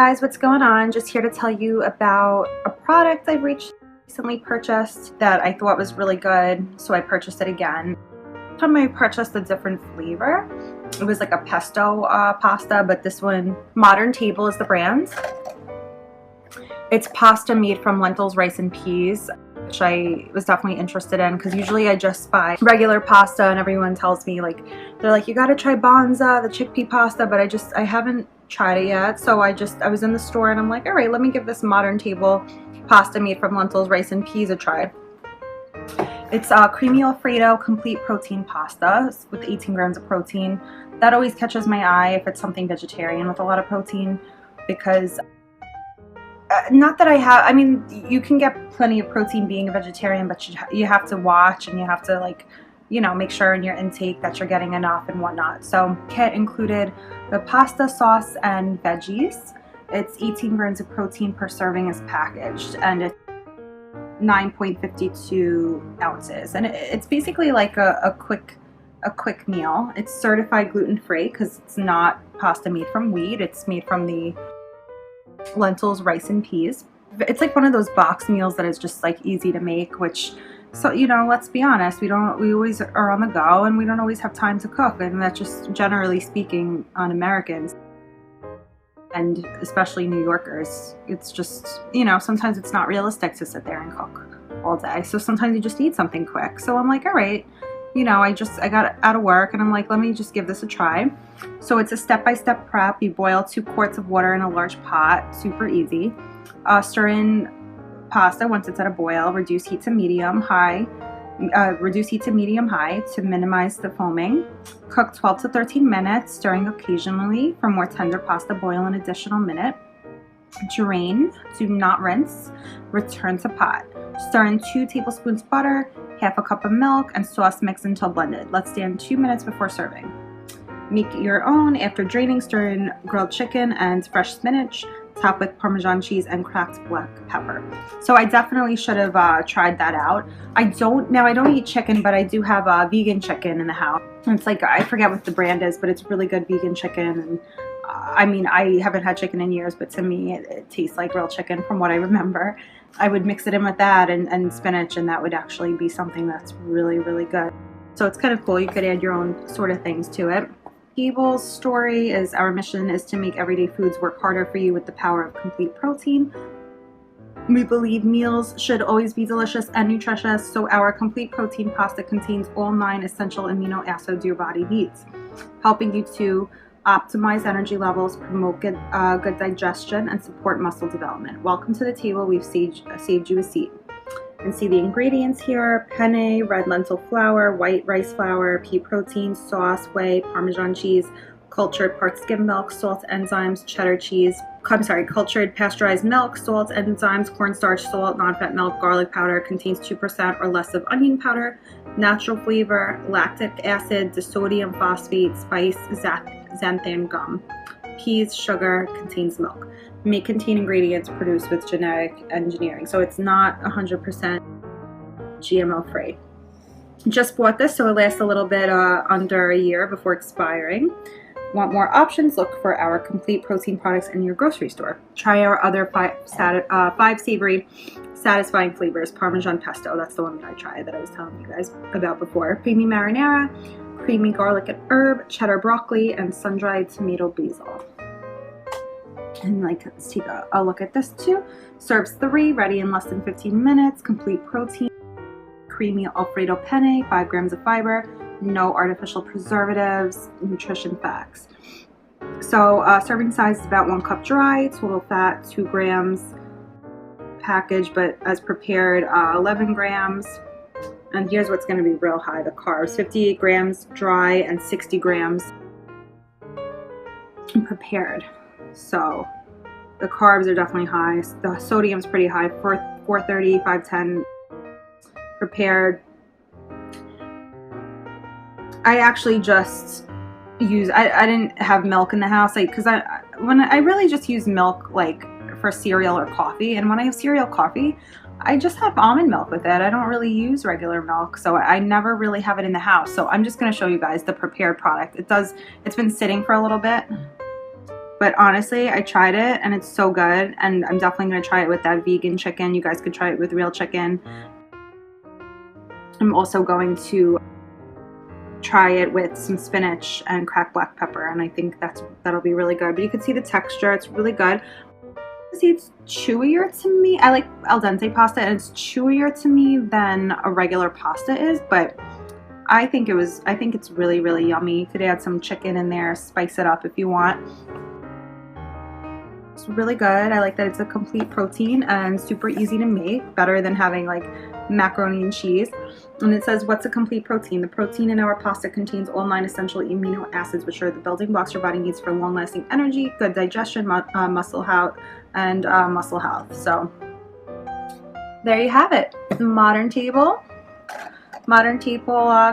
Guys, what's going on? Just here to tell you about a product I've recently purchased that I thought was really good, so I purchased it again. Last time I purchased a different flavor. It was like a pesto pasta, but this one, Modern Table is the brand. It's pasta made from lentils, rice, and peas, which I was definitely interested in because usually I just buy regular pasta and everyone tells me, like, they're like, you gotta try Bonza, the chickpea pasta, but I haven't tried it yet. So I was in the store and I'm like, all right, let me give this Modern Table pasta made from lentils, rice, and peas a try. It's Creamy Alfredo complete protein pasta with 18 grams of protein. That always catches my eye if it's something vegetarian with a lot of protein, because not that I mean, you can get plenty of protein being a vegetarian, but you have to watch and you have to, like, you know, make sure in your intake that you're getting enough and whatnot. So kit included the pasta sauce and veggies. It's 18 grams of protein per serving is packaged, and it's 9.52 ounces. And it's basically like a quick meal. It's certified gluten-free because it's not pasta made from wheat. It's made from the lentils, rice, and peas. It's like one of those box meals that is just like easy to make, which, so, you know, let's be honest, we always are on the go and we don't always have time to cook, and that's just generally speaking on Americans and especially New Yorkers. It's just, you know, sometimes it's not realistic to sit there and cook all day, so sometimes you just need something quick. So I'm like, all right, you know, I got out of work and I'm like, let me just give this a try. So it's a step-by-step prep. You boil 2 quarts of water in a large pot, super easy. Stir in pasta once it's at a boil. Reduce heat to medium high to minimize the foaming. Cook 12 to 13 minutes, stirring occasionally. For more tender pasta, boil an additional minute. Drain, do not rinse. Return to pot. Stir in 2 tablespoons butter, half a cup of milk, and sauce mix until blended. Let stand 2 minutes before serving. Make your own. After draining, stir in grilled chicken and fresh spinach. Top with Parmesan cheese and cracked black pepper. So I definitely should have tried that out. I don't eat chicken, but I do have vegan chicken in the house. And it's like, I forget what the brand is, but it's really good vegan chicken. And I mean, I haven't had chicken in years, but to me it tastes like real chicken from what I remember. I would mix it in with that and spinach, and that would actually be something that's really, really good. So it's kind of cool. You could add your own sort of things to it. Table's story is, our mission is to make everyday foods work harder for you with the power of complete protein. We believe meals should always be delicious and nutritious, so our complete protein pasta contains all 9 essential amino acids your body needs, helping you to optimize energy levels, promote good digestion, and support muscle development. Welcome to the table. We've saved you a seat. And see the ingredients here: penne, red lentil flour, white rice flour, pea protein, sauce, whey, Parmesan cheese, cultured part skim milk, salt, enzymes, cheddar cheese, cultured pasteurized milk, salt, enzymes, cornstarch, salt, non-fat milk, garlic powder, contains 2% or less of onion powder, natural flavor, lactic acid, disodium phosphate, spice, xanthan gum, peas, sugar, contains milk. May contain ingredients produced with genetic engineering, so it's not 100% GMO free. Just bought this, so it lasts a little bit under a year before expiring. Want more options? Look for our complete protein products in your grocery store. Try our other 5 savory satisfying flavors. Parmesan pesto, that's the one that I tried that I was telling you guys about before. Creamy marinara, creamy garlic and herb, cheddar broccoli, and sun-dried tomato basil. And like, let's take a look at this too. Serves 3, ready in less than 15 minutes. Complete protein, creamy Alfredo penne, 5 grams of fiber, no artificial preservatives. Nutrition facts. So serving size is about 1 cup dry, total fat 2 grams, packaged but as prepared 11 grams. And here's what's going to be real high: the carbs, 58 grams dry and 60 grams prepared. So the carbs are definitely high. The sodium's pretty high, 430, 510 prepared. I actually just use, I didn't have milk in the house, because I really just use milk like for cereal or coffee, and when I have cereal coffee, I just have almond milk with it. I don't really use regular milk, so I never really have it in the house. So I'm just going to show you guys the prepared product. It's been sitting for a little bit. But honestly, I tried it and it's so good, and I'm definitely going to try it with that vegan chicken. You guys could try it with real chicken. I'm also going to try it with some spinach and cracked black pepper, and I think that'll be really good. But you can see the texture, it's really good. See, it's chewier to me. I like al dente pasta, and it's chewier to me than a regular pasta is, but I think it's really, really yummy. You could add some chicken in there, spice it up if you want. It's really good. I like that it's a complete protein and super easy to make, better than having like macaroni and cheese. And it says, what's a complete protein? The protein in our pasta contains all 9 essential amino acids, which are the building blocks your body needs for long-lasting energy, good digestion, muscle health, and muscle health. So there you have it. Modern table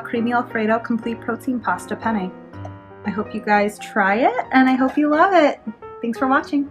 creamy Alfredo complete protein pasta penne. I hope you guys try it, and I hope you love it. Thanks for watching.